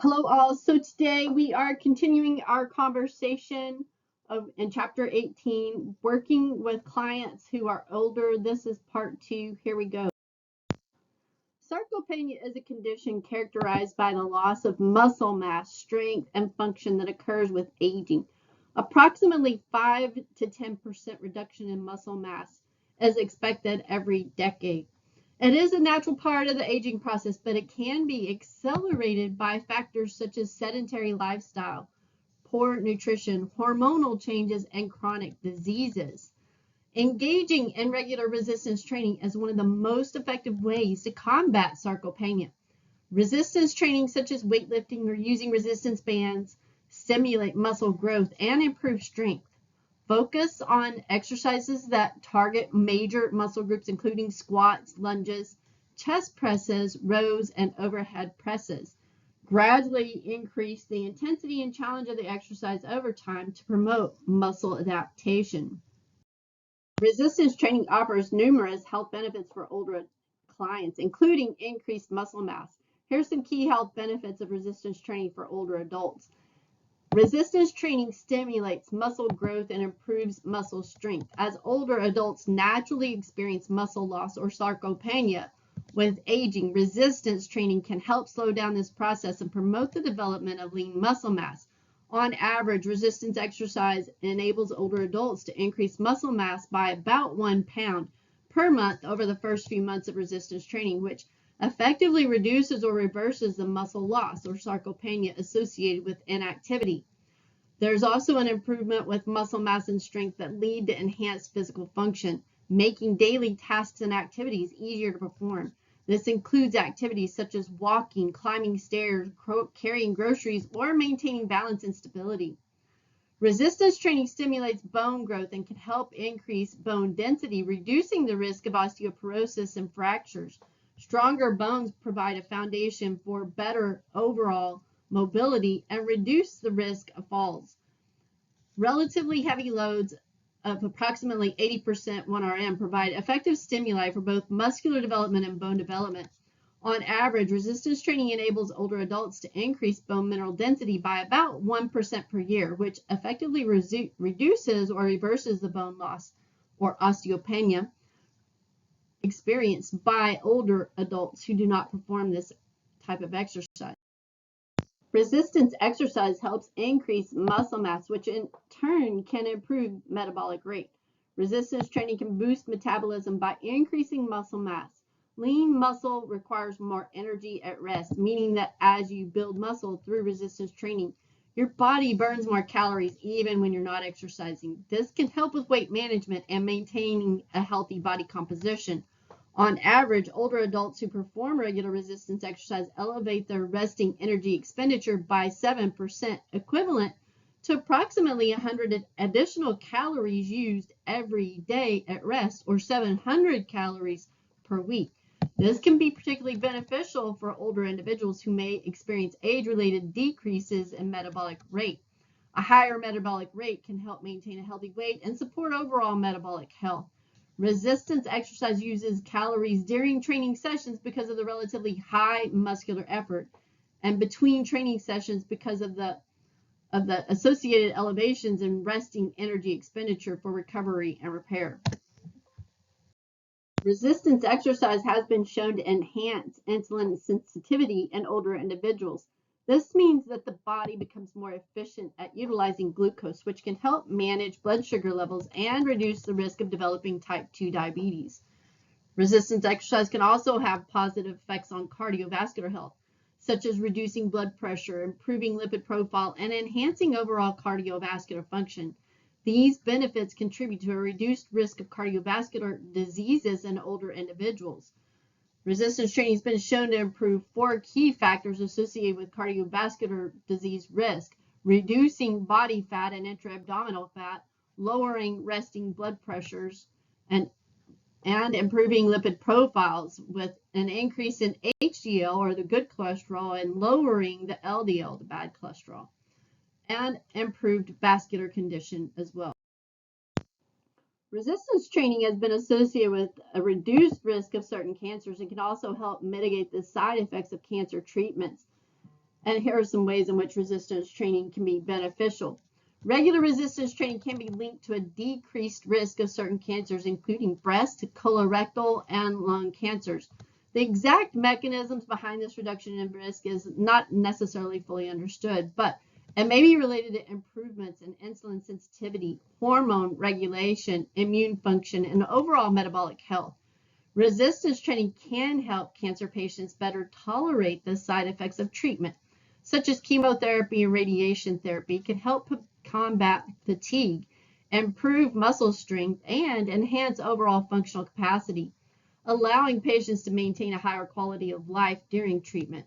Hello all. So today we are continuing our conversation in chapter 18, working with clients who are older. This is part 2. Here we go. Sarcopenia is a condition characterized by the loss of muscle mass, strength, and function that occurs with aging. Approximately 5 to 10% reduction in muscle mass is expected every decade. It is a natural part of the aging process, but it can be accelerated by factors such as sedentary lifestyle, poor nutrition, hormonal changes, and chronic diseases. Engaging in regular resistance training is one of the most effective ways to combat sarcopenia. Resistance training, such as weightlifting or using resistance bands, stimulate muscle growth and improve strength. Focus on exercises that target major muscle groups, including squats, lunges, chest presses, rows, and overhead presses. Gradually increase the intensity and challenge of the exercise over time to promote muscle adaptation. Resistance training offers numerous health benefits for older clients, including increased muscle mass. Here's some key health benefits of resistance training for older adults. Resistance training stimulates muscle growth and improves muscle strength. As older adults naturally experience muscle loss or sarcopenia with aging, resistance training can help slow down this process and promote the development of lean muscle mass. On average, resistance exercise enables older adults to increase muscle mass by about 1 pound per month over the first few months of resistance training, which effectively reduces or reverses the muscle loss or sarcopenia associated with inactivity. There's also an improvement with muscle mass and strength that lead to enhanced physical function, making daily tasks and activities easier to perform. This includes activities such as walking, climbing stairs, carrying groceries, or maintaining balance and stability. Resistance training stimulates bone growth and can help increase bone density, reducing the risk of osteoporosis and fractures. Stronger bones provide a foundation for better overall mobility and reduce the risk of falls. Relatively heavy loads of approximately 80% 1RM provide effective stimuli for both muscular development and bone development. On average, resistance training enables older adults to increase bone mineral density by about 1% per year, which effectively reduces or reverses the bone loss or osteopenia experienced by older adults who do not perform this type of exercise. Resistance exercise helps increase muscle mass, which in turn can improve metabolic rate. Resistance training can boost metabolism by increasing muscle mass. Lean muscle requires more energy at rest, meaning that as you build muscle through resistance training, your body burns more calories even when you're not exercising. This can help with weight management and maintaining a healthy body composition. On average, older adults who perform regular resistance exercise elevate their resting energy expenditure by 7%, equivalent to approximately 100 additional calories used every day at rest, or 700 calories per week. This can be particularly beneficial for older individuals who may experience age-related decreases in metabolic rate. A higher metabolic rate can help maintain a healthy weight and support overall metabolic health. Resistance exercise uses calories during training sessions because of the relatively high muscular effort, and between training sessions because of the associated elevations in resting energy expenditure for recovery and repair. Resistance exercise has been shown to enhance insulin sensitivity in older individuals. This means that the body becomes more efficient at utilizing glucose, which can help manage blood sugar levels and reduce the risk of developing type 2 diabetes. Resistance exercise can also have positive effects on cardiovascular health, such as reducing blood pressure, improving lipid profile, and enhancing overall cardiovascular function. These benefits contribute to a reduced risk of cardiovascular diseases in older individuals. Resistance training has been shown to improve 4 key factors associated with cardiovascular disease risk: reducing body fat and intra-abdominal fat, lowering resting blood pressures, and improving lipid profiles with an increase in HDL, or the good cholesterol, and lowering the LDL, the bad cholesterol, and improved vascular condition as well. Resistance training has been associated with a reduced risk of certain cancers and can also help mitigate the side effects of cancer treatments. And here are some ways in which resistance training can be beneficial. Regular resistance training can be linked to a decreased risk of certain cancers, including breast, colorectal, and lung cancers. The exact mechanisms behind this reduction in risk is not necessarily fully understood, but it may be related to improvements in insulin sensitivity, hormone regulation, immune function, and overall metabolic health. Resistance training can help cancer patients better tolerate the side effects of treatment, such as chemotherapy and radiation therapy, can help combat fatigue, improve muscle strength, and enhance overall functional capacity, allowing patients to maintain a higher quality of life during treatment.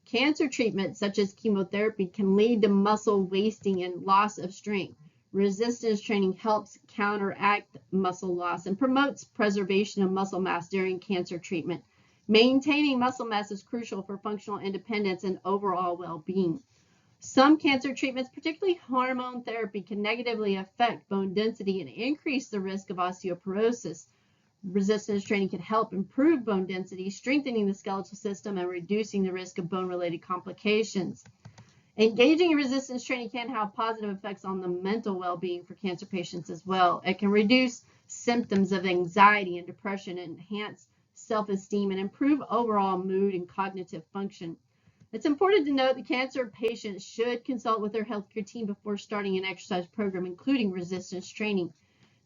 Cancer treatment, such as chemotherapy, can lead to muscle wasting and loss of strength. Resistance training helps counteract muscle loss and promotes preservation of muscle mass during cancer treatment. Maintaining muscle mass is crucial for functional independence and overall well-being. Some cancer treatments, particularly hormone therapy, can negatively affect bone density and increase the risk of osteoporosis. Resistance training can help improve bone density, strengthening the skeletal system and reducing the risk of bone-related complications. Engaging in resistance training can have positive effects on the mental well-being for cancer patients as well. It can reduce symptoms of anxiety and depression, enhance self-esteem, and improve overall mood and cognitive function. It's important to note that cancer patients should consult with their healthcare team before starting an exercise program, including resistance training.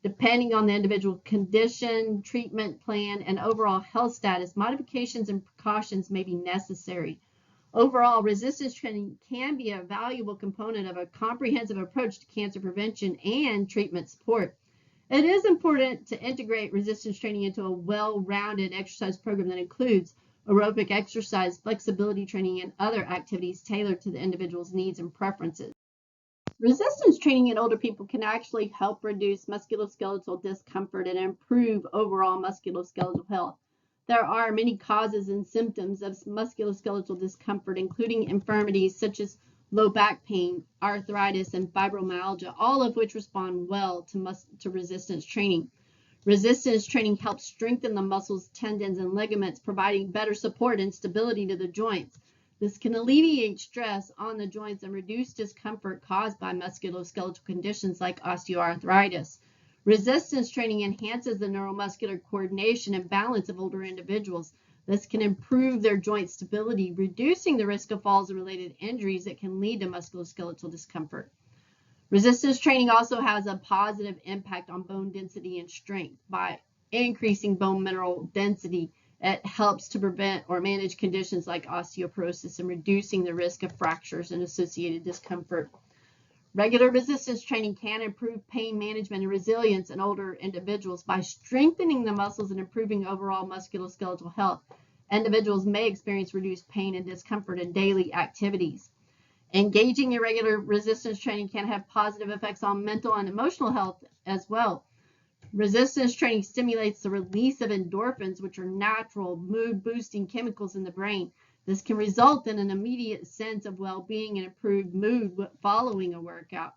Depending on the individual condition, treatment plan, and overall health status, modifications and precautions may be necessary. Overall, resistance training can be a valuable component of a comprehensive approach to cancer prevention and treatment support. It is important to integrate resistance training into a well-rounded exercise program that includes aerobic exercise, flexibility training, and other activities tailored to the individual's needs and preferences. Resistance training in older people can actually help reduce musculoskeletal discomfort and improve overall musculoskeletal health. There are many causes and symptoms of musculoskeletal discomfort, including infirmities such as low back pain, arthritis, and fibromyalgia, all of which respond well to resistance training. Resistance training helps strengthen the muscles, tendons, and ligaments, providing better support and stability to the joints. This can alleviate stress on the joints and reduce discomfort caused by musculoskeletal conditions like osteoarthritis. Resistance training enhances the neuromuscular coordination and balance of older individuals. This can improve their joint stability, reducing the risk of falls and related injuries that can lead to musculoskeletal discomfort. Resistance training also has a positive impact on bone density and strength. By increasing bone mineral density, it helps to prevent or manage conditions like osteoporosis and reducing the risk of fractures and associated discomfort. Regular resistance training can improve pain management and resilience in older individuals by strengthening the muscles and improving overall musculoskeletal health. Individuals may experience reduced pain and discomfort in daily activities. Engaging in regular resistance training can have positive effects on mental and emotional health as well. Resistance training stimulates the release of endorphins, which are natural mood-boosting chemicals in the brain. This can result in an immediate sense of well-being and improved mood following a workout.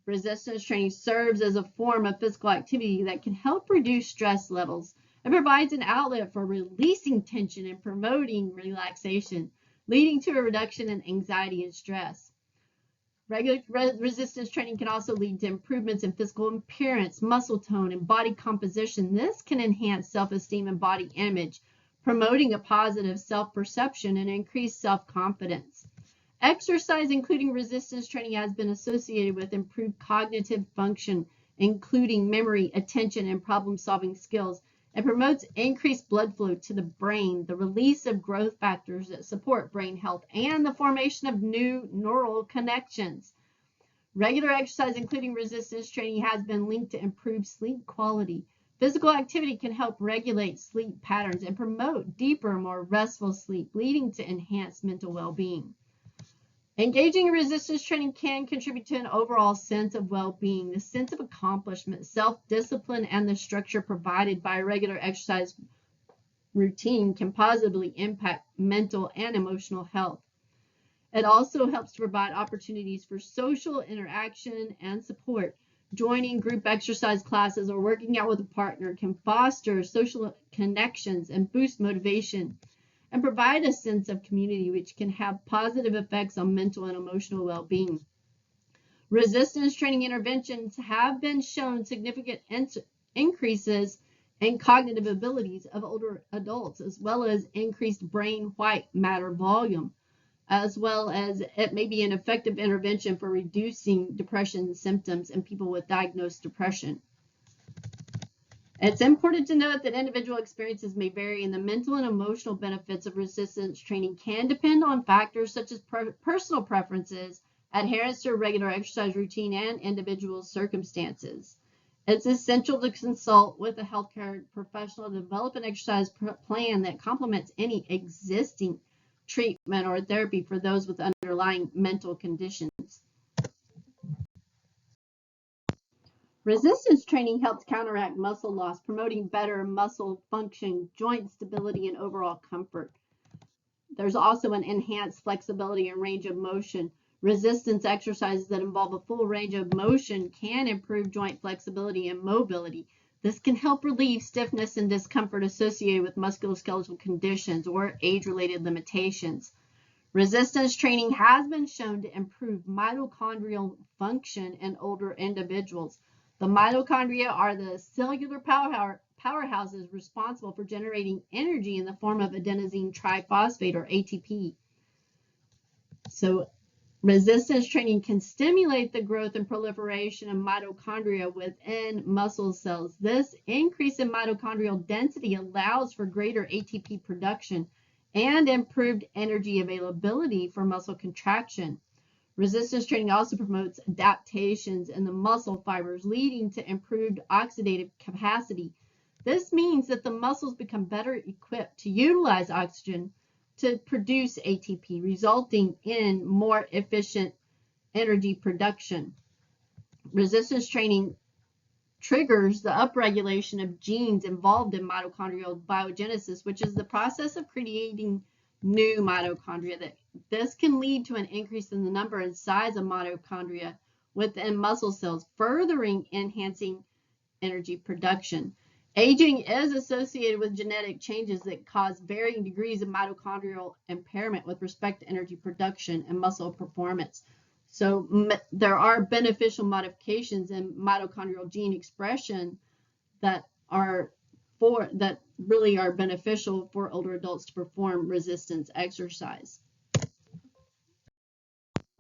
Resistance training serves as a form of physical activity that can help reduce stress levels and provides an outlet for releasing tension and promoting relaxation, leading to a reduction in anxiety and stress. Regular resistance training can also lead to improvements in physical appearance, muscle tone, and body composition. This can enhance self-esteem and body image, promoting a positive self-perception and increased self-confidence. Exercise, including resistance training, has been associated with improved cognitive function, including memory, attention, and problem-solving skills. It promotes increased blood flow to the brain, the release of growth factors that support brain health, and the formation of new neural connections. Regular exercise, including resistance training, has been linked to improved sleep quality. Physical activity can help regulate sleep patterns and promote deeper, more restful sleep, leading to enhanced mental well-being. Engaging in resistance training can contribute to an overall sense of well-being, the sense of accomplishment, self-discipline, and the structure provided by a regular exercise routine can positively impact mental and emotional health. It also helps to provide opportunities for social interaction and support. Joining group exercise classes or working out with a partner can foster social connections and boost motivation. and provide a sense of community, which can have positive effects on mental and emotional well-being. Resistance training interventions have been shown significant increases in cognitive abilities of older adults, as well as increased brain white matter volume, as well as it may be an effective intervention for reducing depression symptoms in people with diagnosed depression. It's important to note that individual experiences may vary, and the mental and emotional benefits of resistance training can depend on factors such as personal preferences, adherence to a regular exercise routine, and individual circumstances. It's essential to consult with a healthcare professional to develop an exercise plan that complements any existing treatment or therapy for those with underlying mental conditions. Resistance training helps counteract muscle loss, promoting better muscle function, joint stability, and overall comfort. There's also an enhanced flexibility and range of motion. Resistance exercises that involve a full range of motion can improve joint flexibility and mobility. This can help relieve stiffness and discomfort associated with musculoskeletal conditions or age-related limitations. Resistance training has been shown to improve mitochondrial function in older individuals. The mitochondria are the cellular powerhouses responsible for generating energy in the form of adenosine triphosphate, or ATP. So resistance training can stimulate the growth and proliferation of mitochondria within muscle cells. This increase in mitochondrial density allows for greater ATP production and improved energy availability for muscle contraction. Resistance training also promotes adaptations in the muscle fibers, leading to improved oxidative capacity. This means that the muscles become better equipped to utilize oxygen to produce ATP, resulting in more efficient energy production. Resistance training triggers the upregulation of genes involved in mitochondrial biogenesis, which is the process of creating new mitochondria. This can lead to an increase in the number and size of mitochondria within muscle cells, furthering enhancing energy production. Aging is associated with genetic changes that cause varying degrees of mitochondrial impairment with respect to energy production and muscle performance. So there are beneficial modifications in mitochondrial gene expression that really are beneficial for older adults to perform resistance exercise.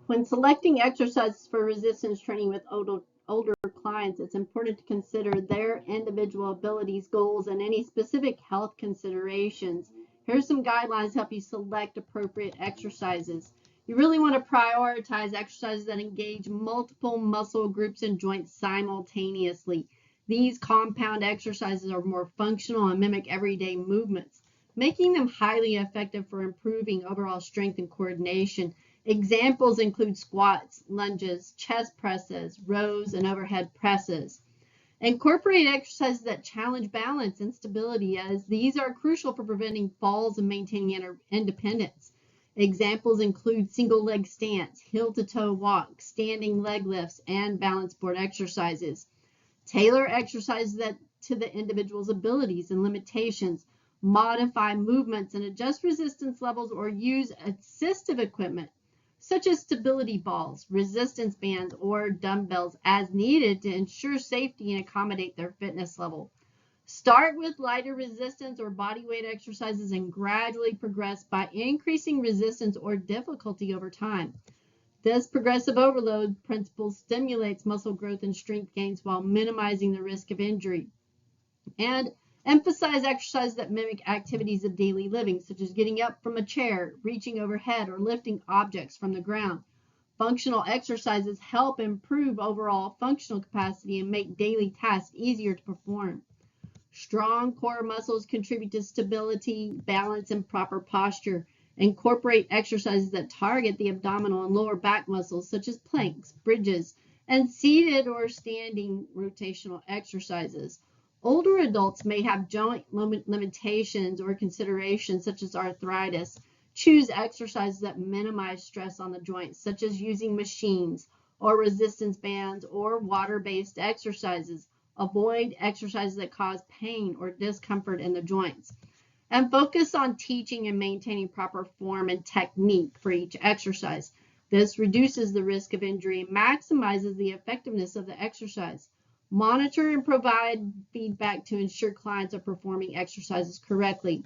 When selecting exercises for resistance training with older clients, it's important to consider their individual abilities, goals, and any specific health considerations. Here's some guidelines to help you select appropriate exercises. You really want to prioritize exercises that engage multiple muscle groups and joints simultaneously. These compound exercises are more functional and mimic everyday movements, making them highly effective for improving overall strength and coordination. Examples include squats, lunges, chest presses, rows, and overhead presses. Incorporate exercises that challenge balance and stability, as these are crucial for preventing falls and maintaining independence. Examples include single leg stance, heel to toe walk, standing leg lifts, and balance board exercises. Tailor exercises to the individual's abilities and limitations. Modify movements and adjust resistance levels, or use assistive equipment such as stability balls, resistance bands, or dumbbells as needed to ensure safety and accommodate their fitness level. Start with lighter resistance or body weight exercises and gradually progress by increasing resistance or difficulty over time. This progressive overload principle stimulates muscle growth and strength gains while minimizing the risk of injury. And emphasize exercises that mimic activities of daily living, such as getting up from a chair, reaching overhead, or lifting objects from the ground. Functional exercises help improve overall functional capacity and make daily tasks easier to perform. Strong core muscles contribute to stability, balance, and proper posture. Incorporate exercises that target the abdominal and lower back muscles, such as planks, bridges, and seated or standing rotational exercises. Older adults may have joint limitations or considerations, such as arthritis. Choose exercises that minimize stress on the joints, such as using machines or resistance bands or water-based exercises. Avoid exercises that cause pain or discomfort in the joints. and focus on teaching and maintaining proper form and technique for each exercise. This reduces the risk of injury and maximizes the effectiveness of the exercise. Monitor and provide feedback to ensure clients are performing exercises correctly.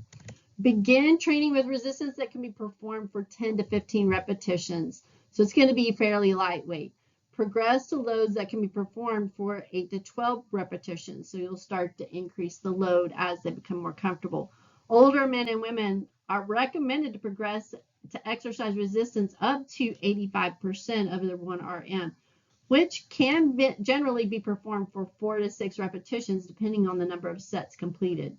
Begin training with resistance that can be performed for 10 to 15 repetitions. So it's going to be fairly lightweight. Progress to loads that can be performed for 8 to 12 repetitions. So you'll start to increase the load as they become more comfortable. Older men and women are recommended to progress to exercise resistance up to 85% of their 1RM, which can generally be performed for 4 to 6 repetitions depending on the number of sets completed.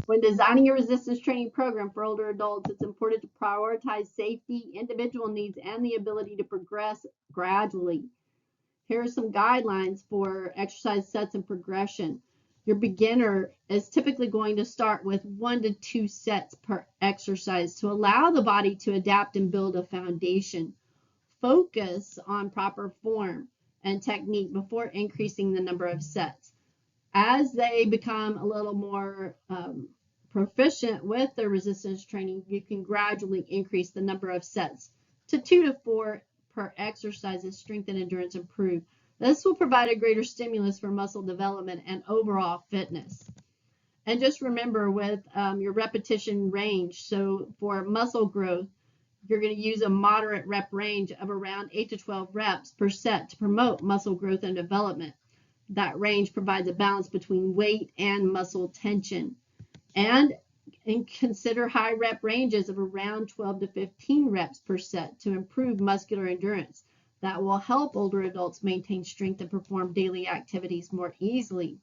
When designing a resistance training program for older adults, it's important to prioritize safety, individual needs, and the ability to progress gradually. Here are some guidelines for exercise sets and progression. Your beginner is typically going to start with 1 to 2 sets per exercise to allow the body to adapt and build a foundation. Focus on proper form and technique before increasing the number of sets. As they become a little more proficient with their resistance training, you can gradually increase the number of sets to 2 to 4 per exercise as strength and endurance improve. This will provide a greater stimulus for muscle development and overall fitness. And just remember with your repetition range, so for muscle growth, you're going to use a moderate rep range of around 8 to 12 reps per set to promote muscle growth and development. That range provides a balance between weight and muscle tension. And consider high rep ranges of around 12 to 15 reps per set to improve muscular endurance. That will help older adults maintain strength and perform daily activities more easily.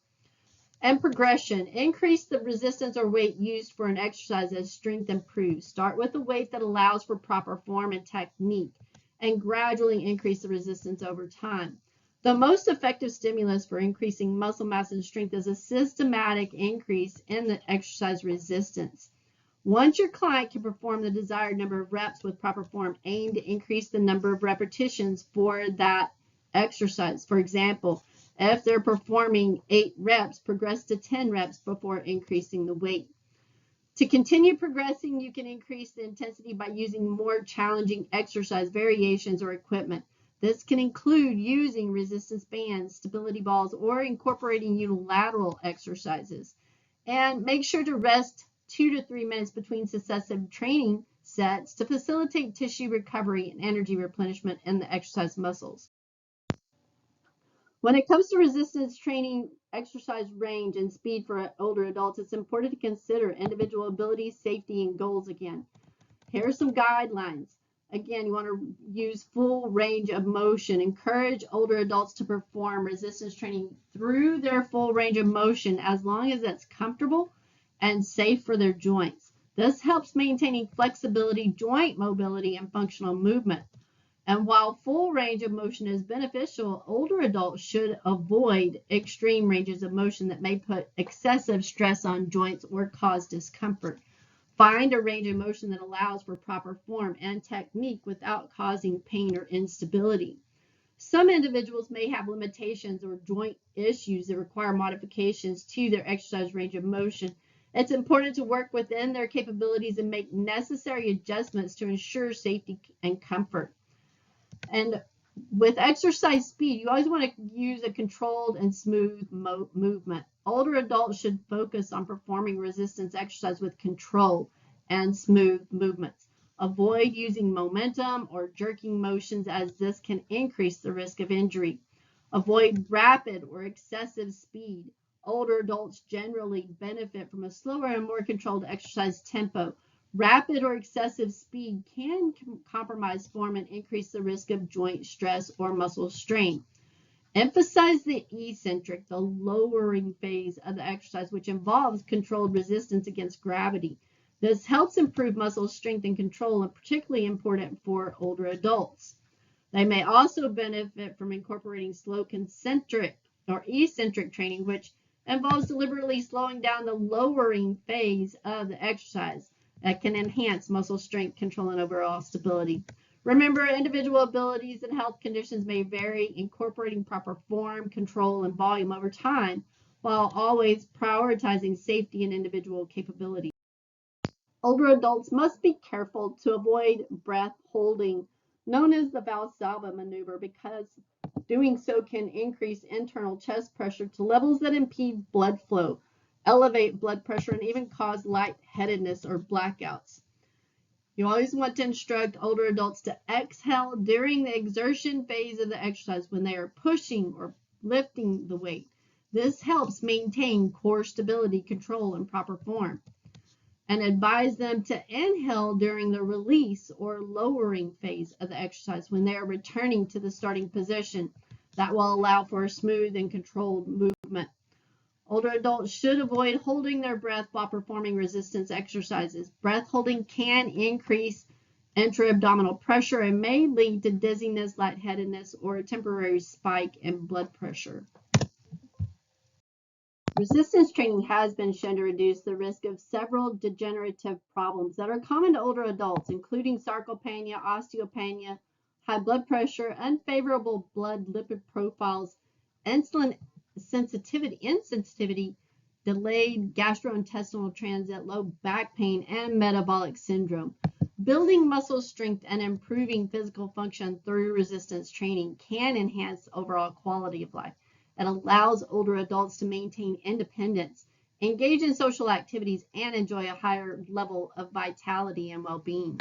And progression. Increase the resistance or weight used for an exercise as strength improves. Start with a weight that allows for proper form and technique, and gradually increase the resistance over time. The most effective stimulus for increasing muscle mass and strength is a systematic increase in the exercise resistance. Once your client can perform the desired number of reps with proper form, aim to increase the number of repetitions for that exercise. For example, if they're performing 8 reps, progress to 10 reps before increasing the weight. To continue progressing, you can increase the intensity by using more challenging exercise variations or equipment. This can include using resistance bands, stability balls, or incorporating unilateral exercises. And make sure to rest 2 to 3 minutes between successive training sets to facilitate tissue recovery and energy replenishment in the exercise muscles. When it comes to resistance training, exercise range and speed for older adults, it's important to consider individual abilities, safety, and goals again. Here are some guidelines. Again, you want to use full range of motion. Encourage older adults to perform resistance training through their full range of motion as long as it's comfortable and safe for their joints. This helps maintaining flexibility, joint mobility, and functional movement. And while full range of motion is beneficial, older adults should avoid extreme ranges of motion that may put excessive stress on joints or cause discomfort. Find a range of motion that allows for proper form and technique without causing pain or instability. Some individuals may have limitations or joint issues that require modifications to their exercise range of motion. It's important to work within their capabilities and make necessary adjustments to ensure safety and comfort. And with exercise speed, you always want to use a controlled and smooth movement. Older adults should focus on performing resistance exercise with control and smooth movements. Avoid using momentum or jerking motions, as this can increase the risk of injury. Avoid rapid or excessive speed. Older adults generally benefit from a slower and more controlled exercise tempo. Rapid or excessive speed can compromise form and increase the risk of joint stress or muscle strain. Emphasize the eccentric, the lowering phase of the exercise, which involves controlled resistance against gravity. This helps improve muscle strength and control, and particularly important for older adults. They may also benefit from incorporating slow concentric or eccentric training, which involves deliberately slowing down the lowering phase of the exercise. That can enhance muscle strength, control, and overall stability. Remember, individual abilities and health conditions may vary, incorporating proper form, control, and volume over time, while always prioritizing safety and individual capability. Older adults must be careful to avoid breath holding, known as the Valsalva maneuver, because doing so can increase internal chest pressure to levels that impede blood flow, elevate blood pressure, and even cause lightheadedness or blackouts. You always want to instruct older adults to exhale during the exertion phase of the exercise when they are pushing or lifting the weight. This helps maintain core stability, control, and proper form. And advise them to inhale during the release or lowering phase of the exercise when they are returning to the starting position. That will allow for a smooth and controlled movement. Older adults should avoid holding their breath while performing resistance exercises. Breath holding can increase intra-abdominal pressure and may lead to dizziness, lightheadedness, or a temporary spike in blood pressure. Resistance training has been shown to reduce the risk of several degenerative problems that are common to older adults, including sarcopenia, osteopenia, high blood pressure, unfavorable blood lipid profiles, insulin insensitivity, delayed gastrointestinal transit, low back pain, and metabolic syndrome. Building muscle strength and improving physical function through resistance training can enhance overall quality of life. It allows older adults to maintain independence, engage in social activities, and enjoy a higher level of vitality and well-being.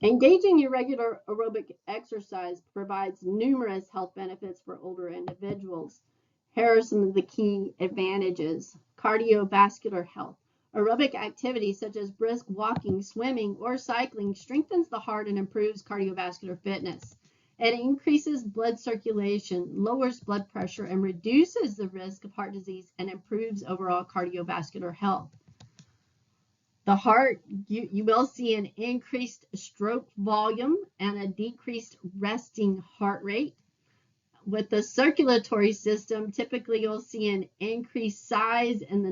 Engaging in regular aerobic exercise provides numerous health benefits for older individuals. Here are some of the key advantages. Cardiovascular health. Aerobic activities such as brisk walking, swimming, or cycling strengthens the heart and improves cardiovascular fitness. It increases blood circulation, lowers blood pressure, and reduces the risk of heart disease and improves overall cardiovascular health. The heart, you will see an increased stroke volume and a decreased resting heart rate. With the circulatory system, typically you'll see an increased size in the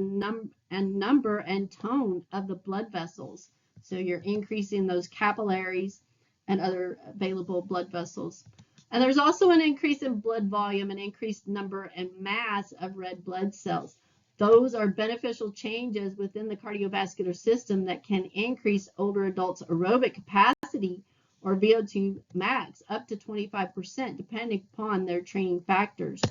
number and tone of the blood vessels. So you're increasing those capillaries and other available blood vessels. And there's also an increase in blood volume, an increased number and mass of red blood cells. Those are beneficial changes within the cardiovascular system that can increase older adults' aerobic capacity or VO2 max up to 25%, depending upon their training factors.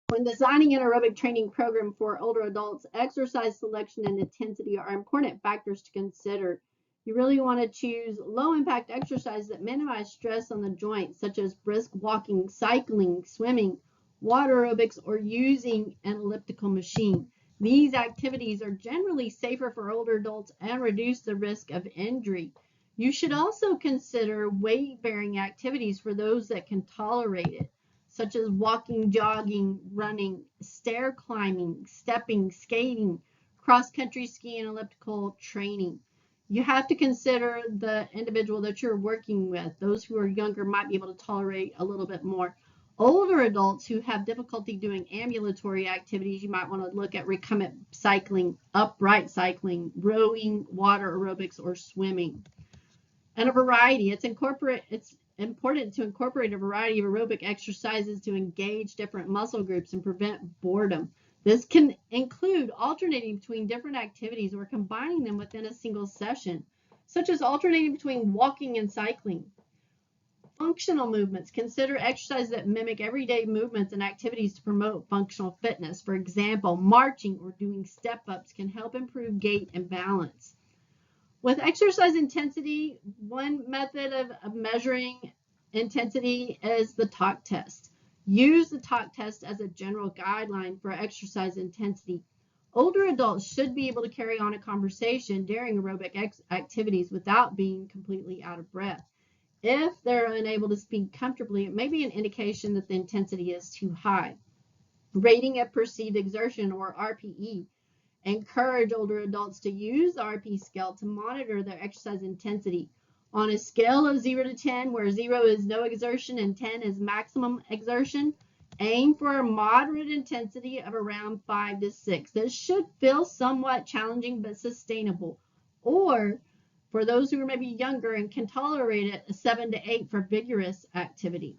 When designing an aerobic training program for older adults, exercise selection and intensity are important factors to consider. You really want to choose low-impact exercises that minimize stress on the joints, such as brisk walking, cycling, swimming, water aerobics, or using an elliptical machine. These activities are generally safer for older adults and reduce the risk of injury. You should also consider weight-bearing activities for those that can tolerate it, such as walking, jogging, running, stair climbing, stepping, skating, cross-country skiing, elliptical training. You have to consider the individual that you're working with. Those who are younger might be able to tolerate a little bit more. Older adults who have difficulty doing ambulatory activities, you might want to look at recumbent cycling, upright cycling, rowing, water aerobics, or swimming. And a variety. It's important to incorporate a variety of aerobic exercises to engage different muscle groups and prevent boredom. This can include alternating between different activities or combining them within a single session, such as alternating between walking and cycling. Functional movements. Consider exercises that mimic everyday movements and activities to promote functional fitness. For example, marching or doing step-ups can help improve gait and balance. With exercise intensity, one method of measuring intensity is the talk test. Use the talk test as a general guideline for exercise intensity. Older adults should be able to carry on a conversation during aerobic activities without being completely out of breath. If they're unable to speak comfortably, it may be an indication that the intensity is too high. Rating of perceived exertion, or RPE. Encourage older adults to use the RPE scale to monitor their exercise intensity. On a scale of 0 to 10, where 0 is no exertion and 10 is maximum exertion, aim for a moderate intensity of around 5 to 6. This should feel somewhat challenging but sustainable. Or, for those who are maybe younger and can tolerate it, a 7 to 8 for vigorous activity.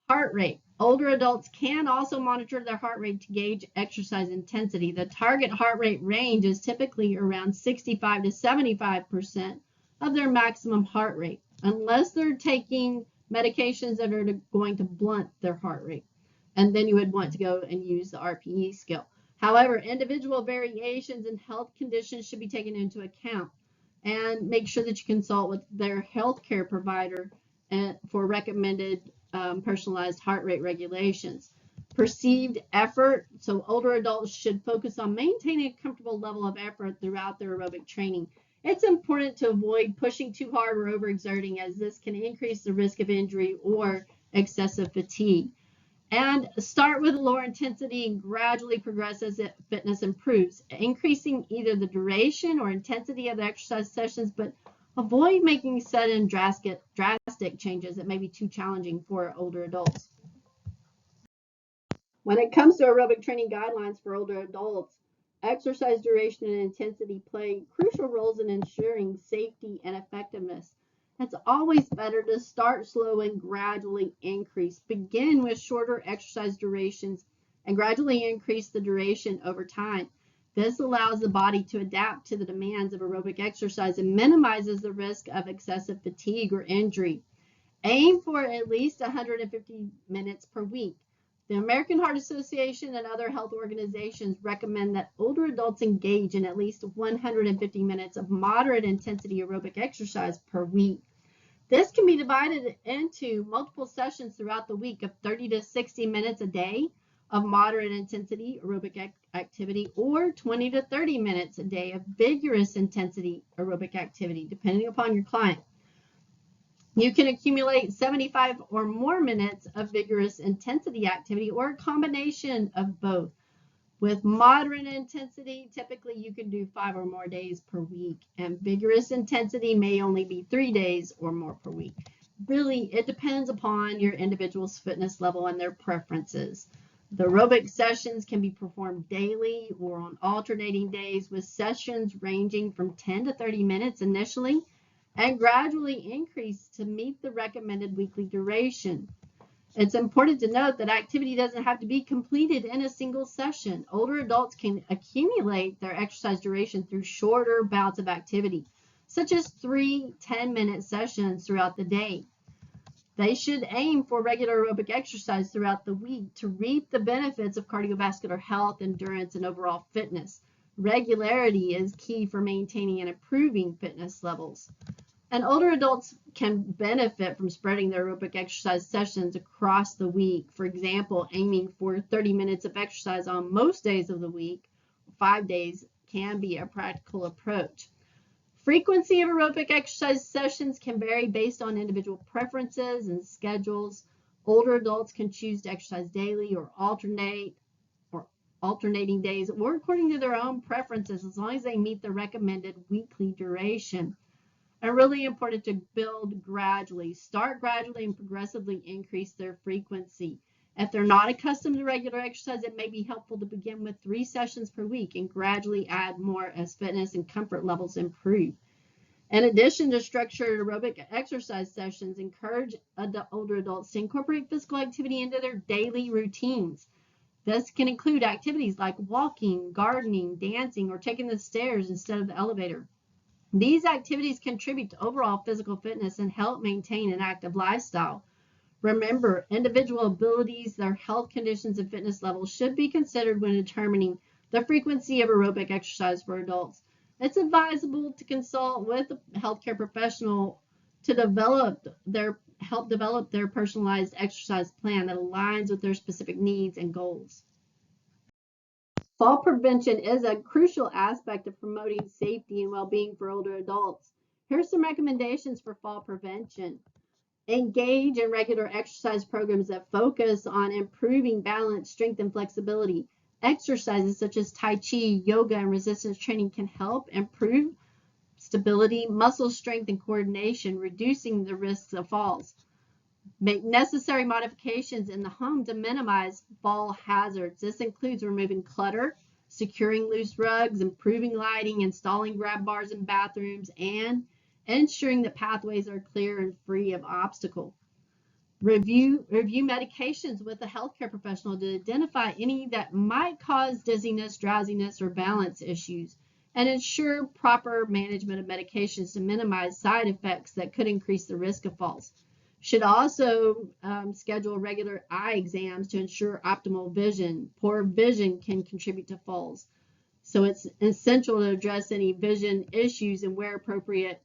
Heart rate. Older adults can also monitor their heart rate to gauge exercise intensity. The target heart rate range is typically around 65 to 75% of their maximum heart rate, unless they're taking medications that are going to blunt their heart rate. And then you would want to go and use the RPE scale. However, individual variations in health conditions should be taken into account, and make sure that you consult with their healthcare provider for recommended personalized heart rate regulations. Perceived effort. So older adults should focus on maintaining a comfortable level of effort throughout their aerobic training. It's important to avoid pushing too hard or overexerting, as this can increase the risk of injury or excessive fatigue. And start with lower intensity and gradually progress as fitness improves, increasing either the duration or intensity of the exercise sessions, but avoid making sudden drastic changes that may be too challenging for older adults. When it comes to aerobic training guidelines for older adults, exercise duration and intensity play crucial roles in ensuring safety and effectiveness. It's always better to start slow and gradually increase. Begin with shorter exercise durations and gradually increase the duration over time. This allows the body to adapt to the demands of aerobic exercise and minimizes the risk of excessive fatigue or injury. Aim for at least 150 minutes per week. The American Heart Association and other health organizations recommend that older adults engage in at least 150 minutes of moderate intensity aerobic exercise per week. This can be divided into multiple sessions throughout the week of 30 to 60 minutes a day of moderate intensity aerobic activity, or 20 to 30 minutes a day of vigorous intensity aerobic activity, depending upon your client. You can accumulate 75 or more minutes of vigorous intensity activity, or a combination of both. With moderate intensity, typically you can do 5 or more days per week, and vigorous intensity may only be 3 days or more per week. Really, it depends upon your individual's fitness level and their preferences. The aerobic sessions can be performed daily or on alternating days, with sessions ranging from 10 to 30 minutes initially and gradually increase to meet the recommended weekly duration. It's important to note that activity doesn't have to be completed in a single session. Older adults can accumulate their exercise duration through shorter bouts of activity, such as 3 10-minute sessions throughout the day. They should aim for regular aerobic exercise throughout the week to reap the benefits of cardiovascular health, endurance, and overall fitness. Regularity is key for maintaining and improving fitness levels. And older adults can benefit from spreading their aerobic exercise sessions across the week. For example, aiming for 30 minutes of exercise on most days of the week, 5 days, can be a practical approach. Frequency of aerobic exercise sessions can vary based on individual preferences and schedules. Older adults can choose to exercise daily or alternating days, or according to their own preferences, as long as they meet the recommended weekly duration. And really important to build gradually. Start gradually and progressively increase their frequency. If they're not accustomed to regular exercise, it may be helpful to begin with 3 sessions per week and gradually add more as fitness and comfort levels improve. In addition to structured aerobic exercise sessions, encourage older adults to incorporate physical activity into their daily routines. This can include activities like walking, gardening, dancing, or taking the stairs instead of the elevator. These activities contribute to overall physical fitness and help maintain an active lifestyle. Remember, individual abilities, their health conditions, and fitness levels should be considered when determining the frequency of aerobic exercise for adults. It's advisable to consult with a healthcare professional to help develop their personalized exercise plan that aligns with their specific needs and goals. Fall prevention is a crucial aspect of promoting safety and well-being for older adults. Here are some recommendations for fall prevention. Engage in regular exercise programs that focus on improving balance, strength, and flexibility. Exercises such as Tai Chi, yoga, and resistance training can help improve stability, muscle strength, and coordination, reducing the risks of falls. Make necessary modifications in the home to minimize fall hazards. This includes removing clutter, securing loose rugs, improving lighting, installing grab bars in bathrooms, and ensuring that pathways are clear and free of obstacles. Review medications with a healthcare professional to identify any that might cause dizziness, drowsiness, or balance issues, and ensure proper management of medications to minimize side effects that could increase the risk of falls. Should also schedule regular eye exams to ensure optimal vision. Poor vision can contribute to falls, so it's essential to address any vision issues and wear appropriate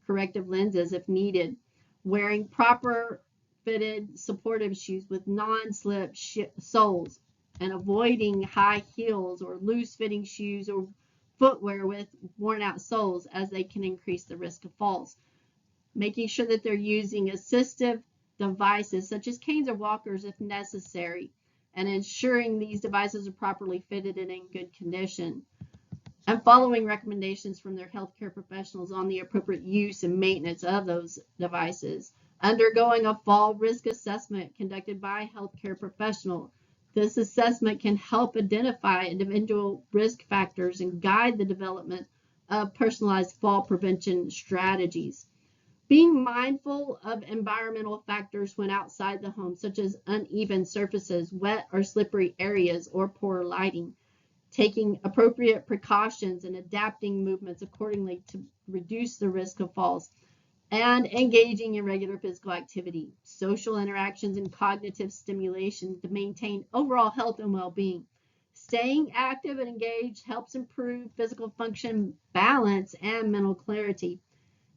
corrective lenses if needed. Wearing proper fitted supportive shoes with non-slip soles and avoiding high heels or loose fitting shoes or footwear with worn out soles, as they can increase the risk of falls. Making sure that they're using assistive devices such as canes or walkers if necessary, and ensuring these devices are properly fitted and in good condition, and following recommendations from their healthcare professionals on the appropriate use and maintenance of those devices. Undergoing a fall risk assessment conducted by a healthcare professional. This assessment can help identify individual risk factors and guide the development of personalized fall prevention strategies. Being mindful of environmental factors when outside the home, such as uneven surfaces, wet or slippery areas, or poor lighting. Taking appropriate precautions and adapting movements accordingly to reduce the risk of falls, and engaging in regular physical activity, social interactions, and cognitive stimulation to maintain overall health and well-being. Staying active and engaged helps improve physical function, balance, and mental clarity,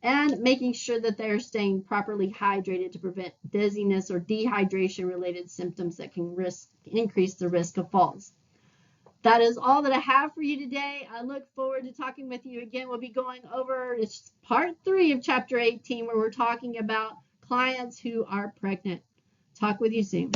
and making sure that they are staying properly hydrated to prevent dizziness or dehydration related symptoms that can increase the risk of falls. That is all that I have for you today. I look forward to talking with you again. We'll be going over it's part 3 of chapter 18, where we're talking about clients who are pregnant. Talk with you soon.